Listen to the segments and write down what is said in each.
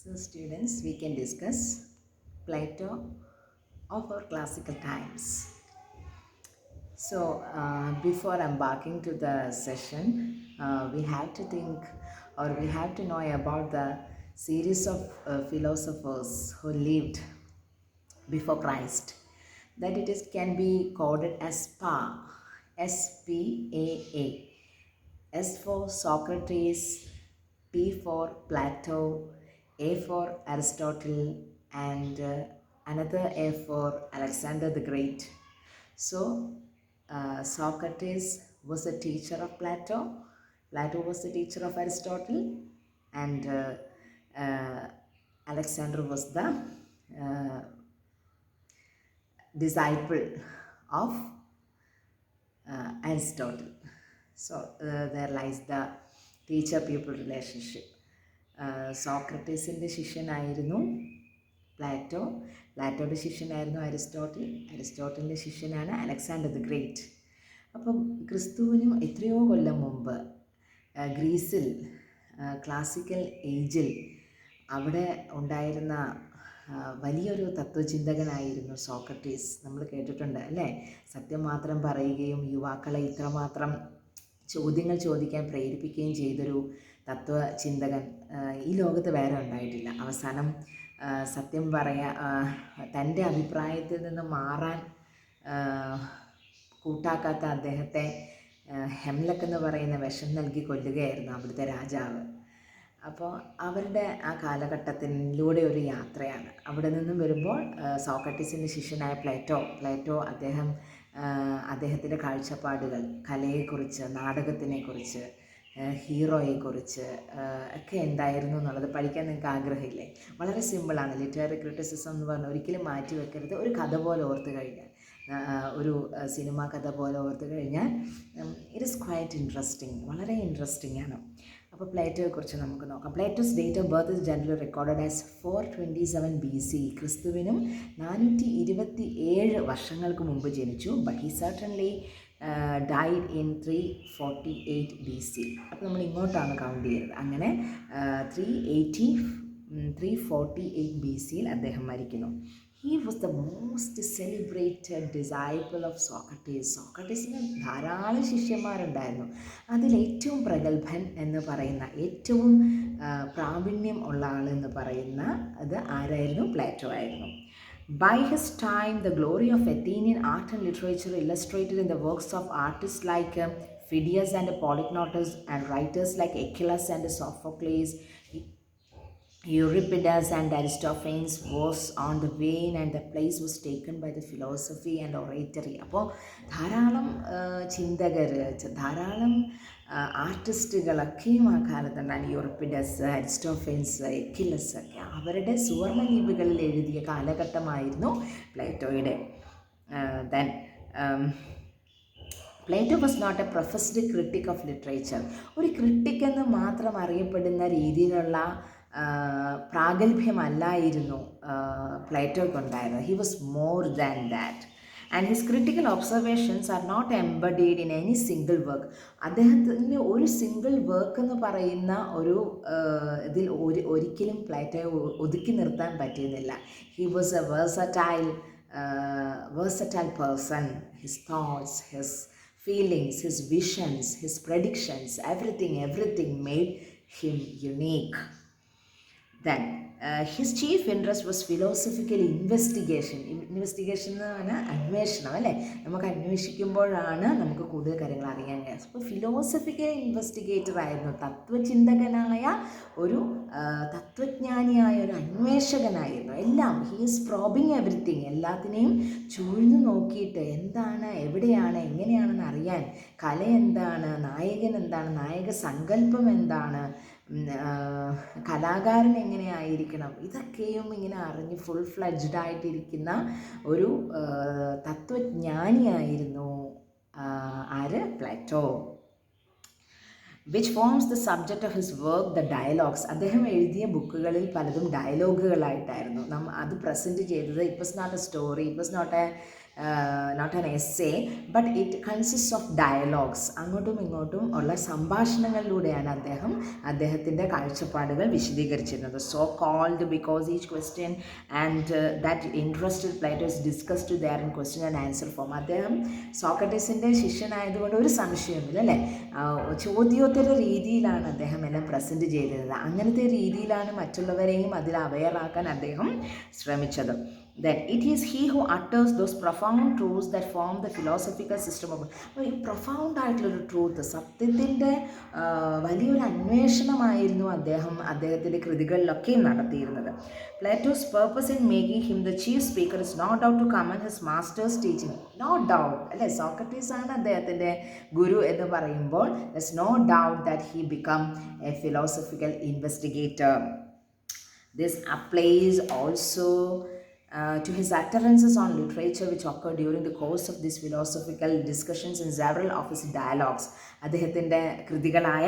So students, we can discuss Plato of our classical times. So before embarking to the session, we have to think or we have to know about the series of philosophers who lived before Christ. That it is can be coded as SPA, SPAA. S for Socrates, P for Plato, A for Aristotle, and another A for Alexander the Great. So, Socrates was the teacher of Plato, Plato was the teacher of Aristotle, and Alexander was the uh, disciple of Aristotle. So there lies the teacher people relationship. സോക്രട്ടീസിൻ്റെ ശിഷ്യനായിരുന്നു Plato, പ്ലാറ്റോയുടെ ശിഷ്യനായിരുന്നു അരിസ്റ്റോട്ടലിൻ്റെ ശിഷ്യനാണ് Alexander the great. അപ്പം ക്രിസ്തുവിനും എത്രയോ കൊല്ലം മുമ്പ് ഗ്രീസിൽ classical ഏജിൽ അവിടെ ഉണ്ടായിരുന്ന വലിയൊരു തത്വചിന്തകനായിരുന്നു സോക്രട്ടീസ്. നമ്മൾ കേട്ടിട്ടുണ്ട് അല്ലേ? സത്യം മാത്രം പറയുകയും യുവാക്കളെ ഇത്രമാത്രം ചോദ്യങ്ങൾ ചോദിക്കാൻ പ്രേരിപ്പിക്കുകയും ചെയ്തൊരു തത്വചിന്തകൻ ഈ ലോകത്ത് വേറെ ഉണ്ടായിട്ടില്ല. അവസാനം സത്യം തൻ്റെ അഭിപ്രായത്തിൽ നിന്ന് മാറാൻ കൂട്ടാക്കാത്ത അദ്ദേഹത്തെ ഹെംലക്ക് എന്ന് പറയുന്ന വിഷം നൽകി കൊല്ലുകയായിരുന്നു അവിടുത്തെ രാജാവ്. അപ്പോൾ അവരുടെ ആ കാലഘട്ടത്തിലൂടെ ഒരു യാത്രയാണ്. അവിടെ നിന്നും വരുമ്പോൾ സോക്രട്ടീസിൻ്റെ ശിഷ്യനായ പ്ലേറ്റോ അദ്ദേഹത്തിൻ്റെ കാഴ്ചപ്പാടുകൾ കലയെക്കുറിച്ച്, നാടകത്തിനെക്കുറിച്ച്, ഹീറോയെക്കുറിച്ച് ഒക്കെ എന്തായിരുന്നു എന്നുള്ളത് പഠിക്കാൻ നിങ്ങൾക്ക് ആഗ്രഹമില്ലേ? വളരെ സിമ്പിളാണ്. ലിറ്റററി ക്രിറ്റിസിസം എന്ന് പറഞ്ഞാൽ ഒരിക്കലും മാറ്റി വെക്കരുത്. ഒരു കഥ പോലെ ഓർത്ത് കഴിഞ്ഞാൽ, ഒരു സിനിമ കഥ പോലെ ഓർത്ത് കഴിഞ്ഞാൽ ഇറ്റ് ഈസ് ക്വൈറ്റ് ഇൻട്രസ്റ്റിംഗ്, വളരെ ഇൻട്രസ്റ്റിംഗ് ആണ്. അപ്പോൾ പ്ലേറ്റോയെക്കുറിച്ച് നമുക്ക് നോക്കാം. Plato's date of birth is generally recorded as 427 BC. ക്രിസ്തുവിനും 427 വർഷങ്ങൾക്ക് മുമ്പ് ജനിച്ചു. But he certainly died in 348 BC. അപ്പോൾ നമ്മൾ ഇങ്ങോട്ടാണ് കൗണ്ട് ചെയ്യുന്നത്. അങ്ങനെ 348 BC അദ്ദേഹം മരിക്കുന്നു. He was the most celebrated disciple of Socrates. സോക്രട്ടീസിന് ധാരാളം ശിഷ്യന്മാരുണ്ടായിരുന്നു. അതിലേറ്റവും പ്രഗത്ഭൻ എന്ന് പറയുന്ന, ഏറ്റവും പ്രാവീണ്യം ഉള്ള ആളെന്ന് പറയുന്ന അത് ആരായിരുന്നു? പ്ലേറ്റോ ആയിരുന്നു. By his time, the glory of Athenian art and literature illustrated in the works of artists like Phidias and Polygnotus and writers like Aeschylus and Sophocles, Euripides and Aristophanes was on the wane and the place was taken by the philosophy and oratory. അപ്പോൾ ധാരാളം ചിന്തകർ, ധാരാളം ആർട്ടിസ്റ്റുകളൊക്കെയും ആ കാലത്തുണ്ടായിരുന്നു. യൂറിപ്പിഡസ്, അരിസ്റ്റോഫെൻസ്, എക്കിലസ് ഒക്കെ അവരുടെ സുവർണലിപികളിൽ എഴുതിയ കാലഘട്ടമായിരുന്നു പ്ലേറ്റോയുടെ. Then Plato was not a professed critic of literature. ഒരു ക്രിട്ടിക് എന്ന് മാത്രം അറിയപ്പെടുന്ന രീതിയിലുള്ള പ്രാഗൽഭ്യമല്ലായിരുന്നു പ്ലേറ്റോയ്ക്കുണ്ടായിരുന്നത്. He was more than that. And his critical observations are not embedded in any single work. അദ്ദേഹത്തിൻ്റെ ഒരു സിംഗിൾ വർക്ക് എന്ന് പറയുന്ന ഒരു ഇതിൽ ഒരിക്കലും പ്ലേറ്റോയെ ഒതുക്കി നിർത്താൻ പറ്റുന്നില്ല. He was A versatile person. His thoughts, his feelings, his visions, his predictions, everything made him unique. Then his chief interest was philosophical investigation. Investigation എന്ന് പറഞ്ഞാൽ അന്വേഷണം അല്ലേ? നമുക്ക് അന്വേഷിക്കുമ്പോഴാണ് നമുക്ക് കൂടുതൽ കാര്യങ്ങൾ അറിയാൻ കഴിയും. അപ്പോൾ ഫിലോസഫിക്കൽ ഇൻവെസ്റ്റിഗേറ്റർ ആയിരുന്നു, തത്വചിന്തകനായ ഒരു തത്വജ്ഞാനിയായ ഒരു അന്വേഷകനായിരുന്നു. എല്ലാം ഹി ഈസ് പ്രോബിങ് എവറിത്തിങ്. എല്ലാത്തിനെയും ചൂഴ്ന്നു നോക്കിയിട്ട് എന്താണ്, എവിടെയാണ്, എങ്ങനെയാണെന്ന് അറിയാൻ, കല എന്താണ്, നായകൻ എന്താണ്, നായക സങ്കല്പം എന്താണ്, കലാകാരൻ എങ്ങനെയായിരിക്കണം, ഇതൊക്കെയും ഇങ്ങനെ അറിഞ്ഞ് ഫുൾ ഫ്ലെഡ്ജ്ഡ് ആയിട്ടിരിക്കുന്ന ഒരു തത്വജ്ഞാനിയായിരുന്നു ആര്? Plato. Which forms the subject of his work the dialogues. അദ്ദേഹം എഴുതിയ ബുക്കുകളിൽ പലതും ഡയലോഗുകളായിട്ടായിരുന്നു അത് പ്രസൻറ്റ് ചെയ്തത്. It was not a story, it was not a not an essay, but it consist of dialogues. അങ്ങോട്ടും ഇങ്ങോട്ടും ഉള്ള സംഭാഷണങ്ങളിലൂടെയാണ് അദ്ദേഹത്തിൻ്റെ കാഴ്ചപ്പാടുകൾ വിശദീകരിച്ചിരുന്നത്. So called because each question and that interested Plato is discussed there in question and answer form. അദ്ദേഹം സോക്രട്ടീസിൻ്റെ ശിഷ്യനായതുകൊണ്ട് ഒരു സംശയമില്ല അല്ലേ, ചോദ്യോത്തര രീതിയിലാണ് അദ്ദേഹം എല്ലാം പ്രസൻറ്റ് ചെയ്തിരുന്നത്. അങ്ങനത്തെ രീതിയിലാണ് മറ്റുള്ളവരെയും അതിൽ അവെയറാക്കാൻ അദ്ദേഹം ശ്രമിച്ചത്. That it is he who utters those profound truths that form the philosophical system of. അപ്പോൾ ഈ പ്രൊഫൗണ്ട് ആയിട്ടുള്ളൊരു ട്രൂത്ത്, സത്യത്തിൻ്റെ വലിയൊരു അന്വേഷണമായിരുന്നു അദ്ദേഹത്തിൻ്റെ കൃതികളിലൊക്കെയും നടത്തിയിരുന്നത്. Plato's purpose in making him the chief speaker is not doubt to comment his master's teaching. No doubt അല്ലേ, Socrates ആണ് അദ്ദേഹത്തിൻ്റെ ഗുരു എന്ന് പറയുമ്പോൾ there is no doubt that he become a philosophical investigator. This applies also to his utterances on literature which occurred during the course of these philosophical discussions in several of his dialogues. അദ്ദേഹത്തിൻ്റെ കൃതികളായ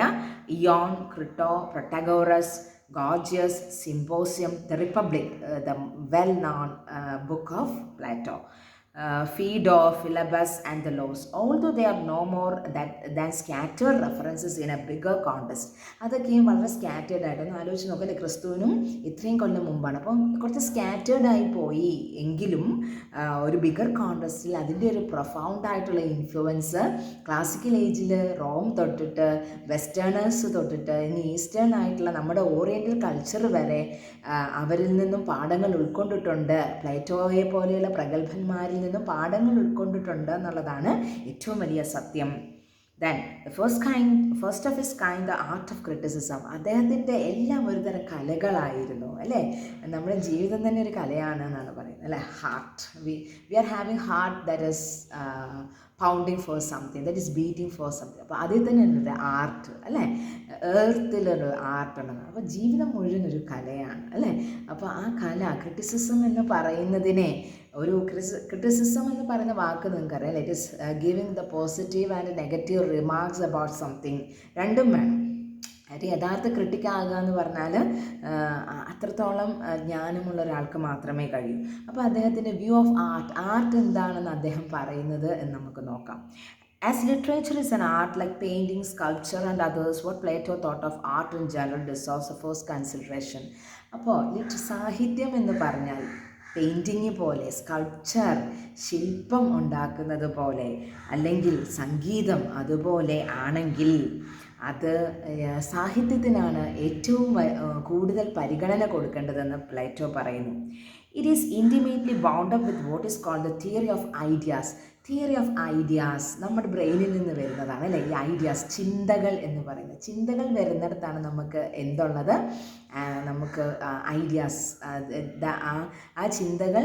Ion, Crito, Protagoras, Gorgias, Symposium, the Republic, the well known book of Plato, Phaedo, Philebus and the Laws, although they are no more than scattered references in a bigger context. അതൊക്കെയും വളരെ scattered ആയിട്ട് ഒന്ന് ആലോചിച്ച് നോക്കല്ലേ, ക്രിസ്തുവിനും ഇത്രയും കൊല്ലം മുമ്പാണ്. അപ്പം കുറച്ച് സ്കാറ്റേഡ് ആയി പോയി എങ്കിലും ഒരു ബിഗർ കോണ്ടെസ്റ്റിൽ അതിൻ്റെ ഒരു പ്രൊഫൗണ്ട് ആയിട്ടുള്ള ഇൻഫ്ലുവൻസ് ക്ലാസിക്കൽ ഏജിൽ റോം തൊട്ടിട്ട് വെസ്റ്റേണേഴ്സ് തൊട്ടിട്ട് ഇനി ഈസ്റ്റേൺ ആയിട്ടുള്ള നമ്മുടെ ഓറിയൻ്റൽ കൾച്ചർ വരെ അവരിൽ നിന്നും പാഠങ്ങൾ ഉൾക്കൊണ്ടിട്ടുണ്ട്. പ്ലേറ്റോയെ പോലെയുള്ള പ്രഗത്ഭന്മാരിൽ നിന്നും പാഠങ്ങൾ ഉൾക്കൊണ്ടിട്ടുണ്ട് എന്നുള്ളതാണ് ഏറ്റവും വലിയ സത്യം. Then first of his kind the art of criticism. അദ്ദേഹത്തിൻ്റെ എല്ലാം ഒരു തരം കലകളായിരുന്നു അല്ലേ. നമ്മുടെ ജീവിതം തന്നെ ഒരു കലയാണ് എന്നാണ് പറയുന്നത് അല്ലേ. Heart, we are having heart that is pounding for something, that is beating for something. അപ്പോൾ അതിൽ തന്നെ ഉണ്ട് ആർട്ട് അല്ലേ, എർത്തിലൊരു ആർട്ടുണ്ട്. അപ്പോൾ ജീവിതം മുഴുവൻ ഒരു കലയാണ് അല്ലേ. അപ്പോൾ ആ കല, ക്രിറ്റിസിസം എന്ന് പറയുന്നതിനെ, ഒരു ക്രിറ്റിസിസം എന്ന് പറയുന്ന വാക്ക് നിങ്ങൾക്കറിയാം, it is giving the positive and negative remarks about something. രണ്ടും വേണം. ഒരു യഥാർത്ഥ ക്രിട്ടിക്കാകുക എന്ന് പറഞ്ഞാൽ അത്രത്തോളം ജ്ഞാനമുള്ള ഒരാൾക്ക് മാത്രമേ കഴിയൂ. അപ്പോൾ അദ്ദേഹത്തിൻ്റെ വ്യൂ ഓഫ് ആർട്ട് എന്താണെന്ന് അദ്ദേഹം പറയുന്നത് എന്ന് നമുക്ക് നോക്കാം. As literature is an art like painting, sculpture and others, what Plato thought of art in general deserves a first consideration. അപ്പോൾ സാഹിത്യം എന്ന് പറഞ്ഞാൽ പെയിൻറ്റിങ് പോലെ, സ്കൾപ്ചർ ശില്പം ഉണ്ടാക്കുന്നത് പോലെ, അല്ലെങ്കിൽ സംഗീതം അതുപോലെ ആണെങ്കിൽ അത് സാഹിത്യത്തിനാണ് ഏറ്റവും കൂടുതൽ പരിഗണന കൊടുക്കേണ്ടതെന്ന് പ്ലേറ്റോ പറയുന്നു. It is intimately bound up with what is called the theory of ideas. Theory of ideas നമ്മുടെ ബ്രെയിനിൽ നിന്ന് വരുന്നതാണ് അല്ലേ. ഈ ഐഡിയാസ്, ചിന്തകൾ എന്ന് പറയുന്നത്, ചിന്തകൾ വരുന്നിടത്താണ് നമുക്ക് എന്തുള്ളത്, നമുക്ക് ഐഡിയാസ്. ആ ചിന്തകൾ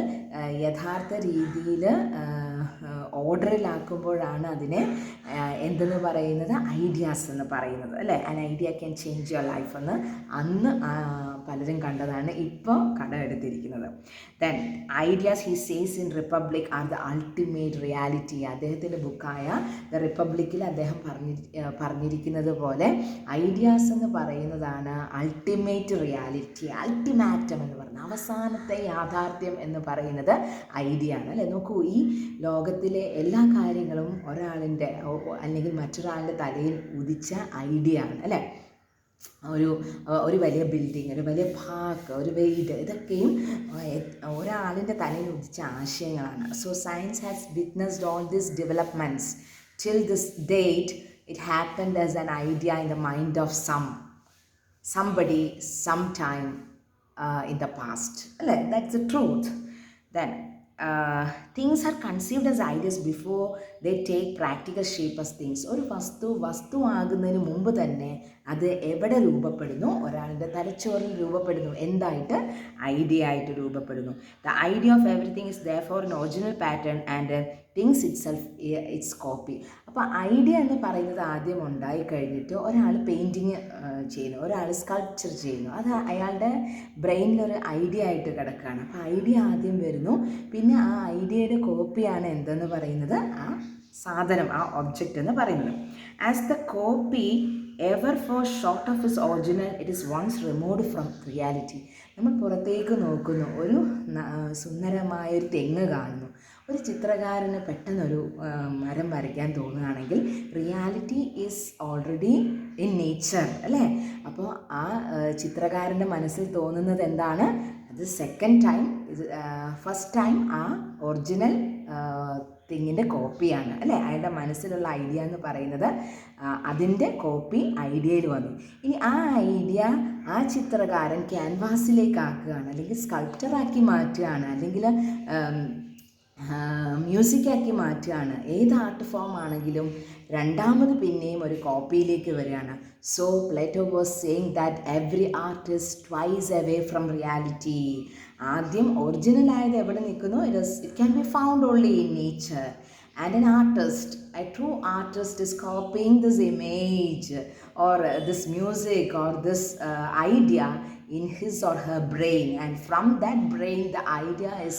യഥാർത്ഥ രീതിയിൽ ഓർഡറിലാക്കുമ്പോഴാണ് അതിനെ എന്തെന്ന് പറയുന്നത്, ഐഡിയാസ് എന്ന് പറയുന്നത് അല്ലേ. An idea can change your life എന്ന് അന്ന് പലരും കണ്ടതാണ്, ഇപ്പോൾ കടമെടുത്തിരിക്കുന്നത്. Then ideas he says in Republic are the ultimate reality. അദ്ദേഹത്തിൻ്റെ ബുക്കായ ദ റിപ്പബ്ലിക്കിൽ അദ്ദേഹം പറഞ്ഞിരിക്കുന്നത് പോലെ ഐഡിയാസ് എന്ന് പറയുന്നതാണ് അൾട്ടിമേറ്റ് റിയാലിറ്റി. അൾട്ടിമാറ്റം എന്ന് പറയുന്നത് അവസാനത്തെ യാഥാർത്ഥ്യം എന്ന് പറയുന്നത് ഐഡിയ ആണ് അല്ലേ. നോക്കൂ, ഈ ലോകത്തിലെ എല്ലാ കാര്യങ്ങളും ഒരാളിൻ്റെ അല്ലെങ്കിൽ മറ്റൊരാളുടെ തലയിൽ ഉദിച്ച ഐഡിയ ആണ് അല്ലേ. ഒരു വലിയ ബിൽഡിങ്, ഒരു വലിയ പാർക്ക്, ഒരു വെയ്ഡ്, ഇതൊക്കെയും ഒരാളിൻ്റെ തലയിൽ ഉദിച്ച ആശയങ്ങളാണ്. So science has witnessed all these developments till this date. It happened as an idea in the mind of somebody sometime in the past അല്ലേ. that's the truth. Then things are conceived as ideas before they take practical shape as things. ഒരു വസ്തു ആകുന്നതിന് മുമ്പ് തന്നെ അത് എവിടെ രൂപപ്പെടുന്നു, ഒരാളുടെ തലച്ചോറിൽ രൂപപ്പെടുന്നു. എന്തായിട്ട്? ഐഡിയ ആയിട്ട് രൂപപ്പെടുന്നു. The idea of everything is therefore an original pattern and things it's copy. അപ്പോൾ ഐഡിയ എന്ന് പറയുന്നത് ആദ്യം ഉണ്ടായി കഴിഞ്ഞിട്ട് ഒരാൾ പെയിൻറ്റിങ് ചെയ്യുന്നു, ഒരാൾ സ്കൾപ്ചർ ചെയ്യുന്നു, അത് അയാളുടെ ബ്രെയിനിലൊരു ഐഡിയ ആയിട്ട് കിടക്കുകയാണ്. അപ്പോൾ ഐഡിയ ആദ്യം വരുന്നു, പിന്നെ ആ ഐഡിയയുടെ കോപ്പിയാണ് എന്തെന്ന് പറയുന്നത്, ആ സാധനം, ആ ഒബ്ജക്റ്റ് എന്ന് പറയുന്നത്. As the copy ever for short of is original it is once removed from reality. നമ്മൾ പുറത്തേക്ക് നോക്കുന്നു, ഒരു സുന്ദരമായൊരു തെങ്ങ് കാണുന്നു, ഒരു ചിത്രകാരന് പെട്ടെന്നൊരു മരം വരയ്ക്കാൻ തോന്നുകയാണെങ്കിൽ reality is already in nature അല്ലേ. അപ്പോൾ ആ ചിത്രകാരൻ്റെ മനസ്സിൽ തോന്നുന്നത് എന്താണ്, അത് സെക്കൻഡ് ടൈം ഫസ്റ്റ് ടൈം ആ ഒറിജിനൽ തിങ്ങിൻ്റെ കോപ്പിയാണ് അല്ലേ. അയാളുടെ മനസ്സിലുള്ള ഐഡിയ എന്ന് പറയുന്നത് അതിൻ്റെ കോപ്പി ഐഡിയയിൽ വന്നു. ഇനി ആ ഐഡിയ ആ ചിത്രകാരൻ ക്യാൻവാസിലേക്ക് ആക്കുകയാണ്, അല്ലെങ്കിൽ സ്കൾപ്റ്ററാക്കി മാറ്റുകയാണ്, അല്ലെങ്കിൽ മ്യൂസിക്കാക്കി മാറ്റുകയാണ്. ഏത് ആർട്ട് ഫോം ആണെങ്കിലും രണ്ടാമത് പിന്നെയും ഒരു കോപ്പിയിലേക്ക് വരികയാണ്. So Plato was saying that every art is twice away from reality. ആദ്യം ഒറിജിനൽ ആയത് എവിടെ നിൽക്കുന്നു, it can be found only in nature. And an artist, a true artist, is copying this image or this music or this idea in his or her brain, and from that brain the idea is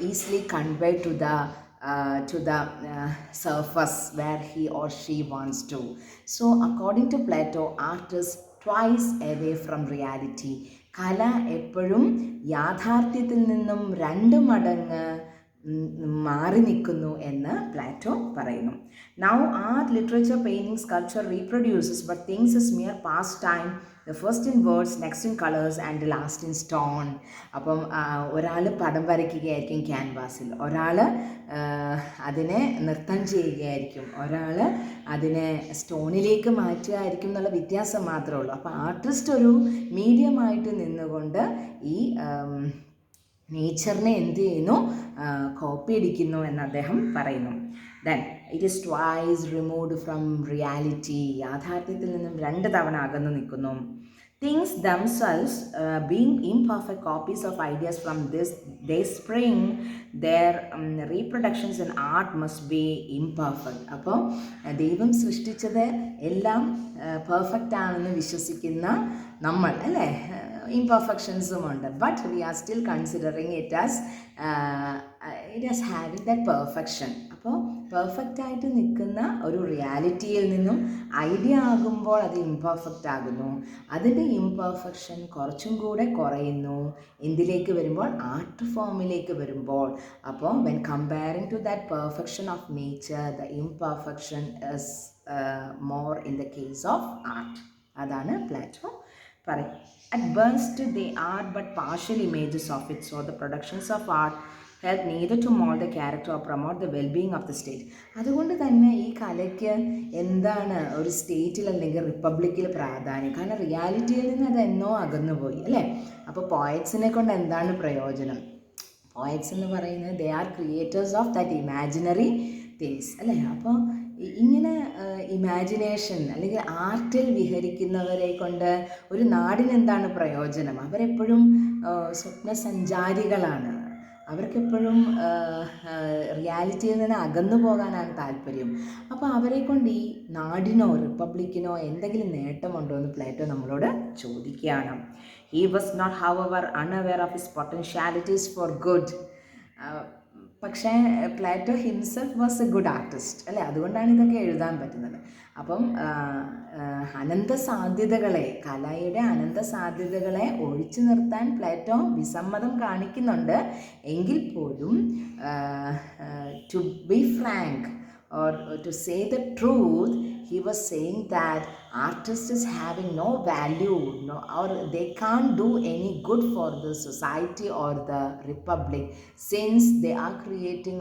easily conveyed to the surface where he or she wants to. So according to Plato, art is twice away from reality. കല എപ്പോഴും യാഥാർത്ഥ്യത്തിൽ നിന്നും 2 മടങ്ങ് മാറി നിൽക്കുന്നു എന്ന് Plato പറയുന്നു. Now art, literature, painting, sculpture reproduces but things is mere pastime, the first in words, next in colours and last in stone. അപ്പം ഒരാൾ പടം വരയ്ക്കുകയായിരിക്കും ക്യാൻവാസിൽ, ഒരാൾ അതിനെ നൃത്തം ചെയ്യുകയായിരിക്കും, ഒരാൾ അതിനെ സ്റ്റോണിലേക്ക് മാറ്റുകയായിരിക്കും എന്നുള്ള വ്യത്യാസം മാത്രമേ ഉള്ളൂ. അപ്പോൾ ആർട്ടിസ്റ്റ് ഒരു മീഡിയമായിട്ട് നിന്നുകൊണ്ട് ഈ നേച്ചറിനെ എന്ത് ചെയ്യുന്നു, കോപ്പി അടിക്കുന്നു എന്ന് അദ്ദേഹം പറയുന്നു. Then it is twice removed from reality. യാഥാർത്ഥ്യത്തിൽ നിന്നും 2 തവണ അകന്നു നിൽക്കുന്നു. Things themselves, being imperfect copies of ideas from this, they spring, their reproductions in art must be imperfect. അപ്പോൾ ദൈവം സൃഷ്ടിച്ചത് എല്ലാം പെർഫെക്റ്റ് ആണെന്ന് വിശ്വസിക്കുന്ന നമ്മൾ അല്ലേ, ഇംപെർഫെക്ഷൻസും ഉണ്ട്. But we are still considering it as having that perfection. അപ്പോൾ പെർഫെക്റ്റ് ആയിട്ട് നിൽക്കുന്ന ഒരു റിയാലിറ്റിയിൽ നിന്നും ഐഡിയ ആകുമ്പോൾ അത് ഇംപെർഫെക്റ്റ് ആകുന്നു. അതിൻ്റെ ഇംപെർഫെക്ഷൻ കുറച്ചും കൂടെ കുറയുന്നു എന്തിലേക്ക് വരുമ്പോൾ, ആർട്ട് ഫോമിലേക്ക് വരുമ്പോൾ. അപ്പോൾ when comparing to that perfection of nature, the imperfection is more in the case of art. അതാണ് പ്ലാറ്റോ പറയും. At best they are but partial images of it, so the productions of art help neither to mold the character or promote the well-being of the state. അതുകൊണ്ട് തന്നെ ഈ കലയ്ക്ക് എന്താണ് ഒരു സ്റ്റേറ്റിൽ അല്ലെങ്കിൽ റിപ്പബ്ലിക്കിൽ പ്രാധാന്യം, കാരണം റിയാലിറ്റിയിൽ നിന്ന് അത് എന്നോ അകന്നുപോയി അല്ലേ. അപ്പോൾ പോയറ്റ്സിനെ കൊണ്ട് എന്താണ് പ്രയോജനം? പോയറ്റ്സ് എന്ന് പറയുന്നത് they are creators of that imaginary things അല്ലേ. അപ്പോൾ ഇങ്ങനെ ഇമാജിനേഷൻ അല്ലെങ്കിൽ ആർട്ടിൽ വിഹരിക്കുന്നവരെ കൊണ്ട് ഒരു നാടിന് എന്താണ് പ്രയോജനം? അവരെപ്പോഴും സ്വപ്നസഞ്ചാരികളാണ്. അവർക്കെപ്പോഴും റിയാലിറ്റിയിൽ നിന്ന് അകന്നു പോകാനാണ് താല്പര്യം. അപ്പോൾ അവരെ കൊണ്ട് ഈ നാടിനോ റിപ്പബ്ലിക്കിനോ എന്തെങ്കിലും നേട്ടമുണ്ടോ എന്ന് പ്ലേറ്റോ നമ്മളോട് ചോദിക്കുകയാണ്. He was not however unaware of his potentialities for good. പക്ഷേ Plato himself was a good artist അല്ലേ, അതുകൊണ്ടാണ് ഇതൊക്കെ എഴുതാൻ പറ്റുന്നത്. അപ്പം അനന്ത സാധ്യതകളെ, കലയുടെ അനന്ത സാധ്യതകളെ ഒഴിച്ചു നിർത്താൻ പ്ലേറ്റോ വിസമ്മതം കാണിക്കുന്നുണ്ട്. എങ്കിൽ പോലും to be frank or to say the truth, he was saying that artist is having no value, no, or they can't do any good for the society or the republic, since they are creating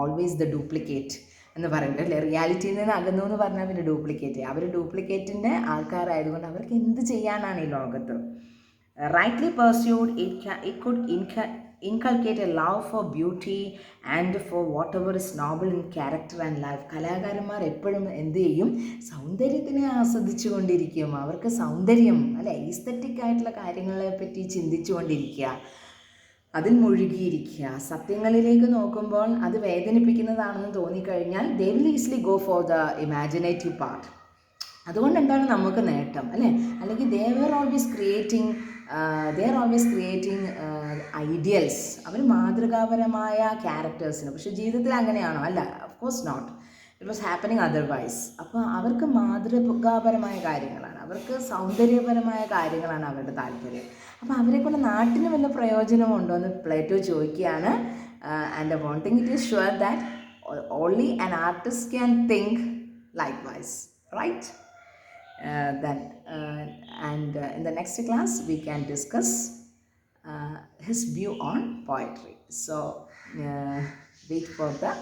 always the duplicate എന്ന് പറയുന്നത് അല്ലേ. റിയാലിറ്റിയിൽ നിന്ന് അകന്നു എന്ന് പറഞ്ഞാൽ പിന്നെ duplicate, അവർ ഡ്യൂപ്ലിക്കേറ്റിൻ്റെ ആൾക്കാരായതുകൊണ്ട് അവർക്ക് എന്ത് ചെയ്യാനാണ് ഈ ലോകത്ത്. Rightly pursued it could inculcate a love for beauty and for whatever is noble in character and life. കലാകാരന്മാർ എപ്പോഴും എന്ത് ചെയ്യും, സൗന്ദര്യത്തിനെ ആസ്വദിച്ചു കൊണ്ടിരിക്കും. അവർക്ക് സൗന്ദര്യം അല്ലെ, ഈസ്തറ്റിക് ആയിട്ടുള്ള കാര്യങ്ങളെ പറ്റി ചിന്തിച്ചു കൊണ്ടിരിക്കുക, അതിൽ മുഴുകിയിരിക്കുക. സത്യങ്ങളിലേക്ക് നോക്കുമ്പോൾ അത് വേദനിപ്പിക്കുന്നതാണെന്ന് തോന്നിക്കഴിഞ്ഞാൽ they will easily go for the imaginative part. അതുകൊണ്ട് എന്താണ് നമുക്ക് നേട്ടം അല്ലേ? അല്ലെങ്കിൽ they are always creating ideals. അവർ മാതൃകാപരമായ ക്യാരക്ടേഴ്സിന്, പക്ഷേ ജീവിതത്തിൽ അങ്ങനെയാണോ? അല്ല, of course not. It was happening otherwise. അപ്പോൾ അവർക്ക് മാതൃകാപരമായ കാര്യങ്ങളാണ്, അവർക്ക് സൗന്ദര്യപരമായ കാര്യങ്ങളാണ് അവരുടെ താല്പര്യം. അപ്പോൾ അവരെ കൊണ്ട് നാട്ടിന് വല്ല പ്രയോജനമുണ്ടോ എന്ന് പ്ലേറ്റോ ചോദിക്കുകയാണ്. And one thing it is sure that only an artist can think likewise, right? Then and in the next class we can discuss his view on poetry. So wait for the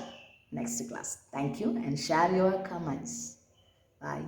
next class. Thank you and share your comments. Bye.